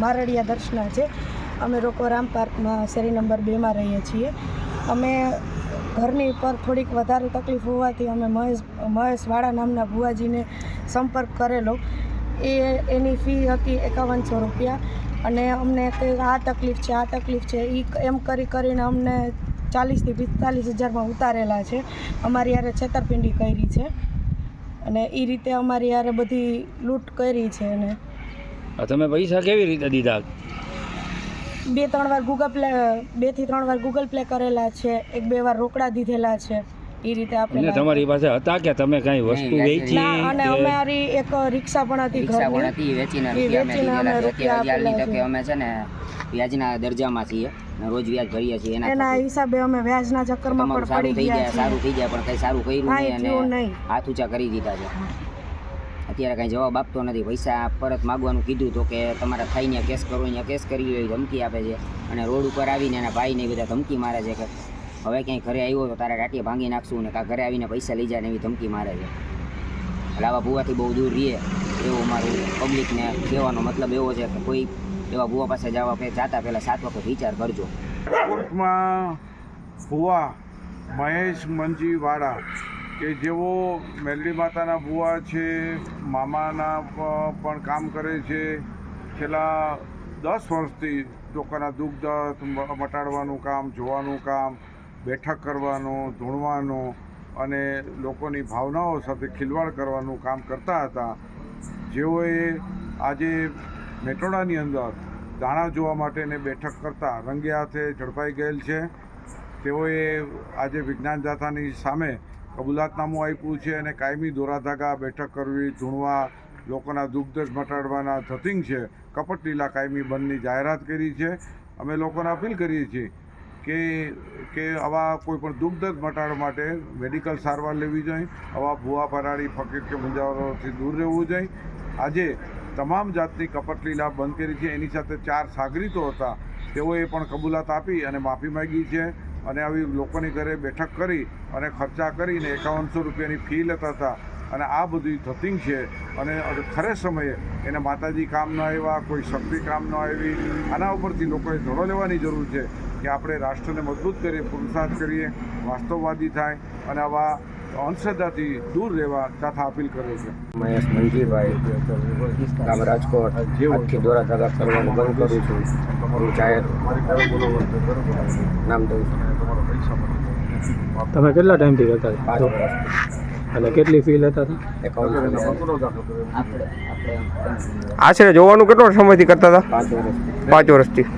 મારડિયા દર્શના છે। અમે લોકો રામ પાર્કમાં શેરી નંબર 2માં રહીએ છીએ। અમે ઘરની પર થોડીક વધારે તકલીફ હોવાથી અમે મહેશ વાળા નામના ભુવાજીને સંપર્ક કરેલો। એની ફી હતી 5100 રૂપિયા અને અમને આ તકલીફ છે એ એમ કરીને અમને 40 થી 45 હજારમાં ઉતારેલા છે। અમારી યારે છેતરપિંડી કરી છે અને એ રીતે અમારી યારે બધી લૂંટ કરી છે। અને તમે પૈસા કેવી રીતે દીધા? 2-3 વાર ગૂગલ પ્લે કરેલા છે, 1-2 વાર રોકડા દીધેલા છે। એ રીતે આપણે તમારી પાસે હતા કે તમે કઈ વસ્તુ વેચી? અને અમારી એક રિક્ષા પણ હતી ઘરની, વેચીને અમે રૂપિયા આપેલા છે। અમે છે ને વ્યાજના દરજામાં છીએ, રોજ વ્યાજ ભરીએ છીએ, એના હિસાબે અમે વ્યાજના ચક્કરમાં પણ પડી ગયા। સારું થઈ જાય પણ કઈ સારું કર્યું નહીં અને હાથ ઊંચા કરી દીધા છે। અત્યારે કાંઈ જવાબ આપતો નથી। પૈસા પરત માગવાનું કીધું તો કે તમારા થાઈને કેસ કરો, અહીંયા કેસ કરી એવી ધમકી આપે છે અને રોડ ઉપર આવીને એના ભાઈને બધા ધમકી મારે છે કે હવે ક્યાંય ઘરે આવ્યો તો તારા ટાટિયા ભાંગી નાખશું ને કાં ઘરે આવીને પૈસા લઈ જાય ને એવી ધમકી મારે છે। એટલે આવા ભૂવાથી બહુ દૂર રહીએ એવો મારું પબ્લિકને કહેવાનો મતલબ એવો છે કે કોઈ એવા ભૂવા પાસે જાતા પહેલાં 7 વખત વિચાર કરજો। કોર્ટમાં ભૂવા મહેશ મંજી વાળા કે જેઓ મેલડી માતાના ભૂવા છે, મામાના પણ કામ કરે છે। છેલ્લા 10 વર્ષથી લોકોના દુઃખ દર્દ મટાડવાનું કામ, જોવાનું કામ, બેઠક કરવાનું, ધૂણવાનું અને લોકોની ભાવનાઓ સાથે ખિલવાડ કરવાનું કામ કરતા હતા। જેઓએ આજે મેટોડાની અંદર દાણા જોવા માટેને બેઠક કરતા રંગે હાથે ઝડપાઈ ગયેલ છે। તેઓએ આજે વિજ્ઞાન જાથાની સામે કબૂલાતનામું આપ્યું છે અને કાયમી દોરાધાગા બેઠક કરવી, ધૂણવા, લોકોના દુઃખ દર્દ મટાડવાના ધતિંગ છે કપટ લીલા કાયમી બંધની જાહેરાત કરી છે। અમે લોકોને અપીલ કરીએ છીએ કે આવા કોઈ પણ દુઃખ દર્દ મટાડવા માટે મેડિકલ સારવાર લેવી જોઈએ। આવા ભૂવા ફરારી ફકીર કે મુંજાવરોથી દૂર રહેવું જોઈએ। આજે તમામ જાતની કપટ લીલા બંધ કરી છે। એની સાથે 4 સાગરીતો હતા, તેઓએ પણ કબૂલાત આપી અને માફી માગી છે અને આવી લોકોની ઘરે બેઠક કરી અને ખર્ચા કરીને 5100 રૂપિયાની ફી લેતા હતા અને આ બધી ધતિંગ છે અને ખરે સમયે એને માતાજી કામ ન આવ્યા, કોઈ શક્તિ કામ ન આવી। આના ઉપરથી લોકોએ ધડો લેવાની જરૂર છે કે આપણે રાષ્ટ્રને મજબૂત કરીએ, પુરુષાર્થ કરીએ, વાસ્તવવાદી થાય અને આવા અંધશ્રદ્ધાથી દૂર રહેવા જાથા અપીલ કરે છે। મહેશ મંજીભાઈ, ગામ રાજકોટ। આજથી દોરા ધાગા કરવાનું બંધ કરું છું। હું જાહેર નામ દઉં છું। તમે કેટલા ટાઈમથી રહેતા હતા? 5 વર્ષથી। એટલે કેટલી ફી લેતા હતા? આપણે આશરે જોવાનું કેટલો સમયથી કરતા હતા? 5 વર્ષથી। 5 વર્ષથી।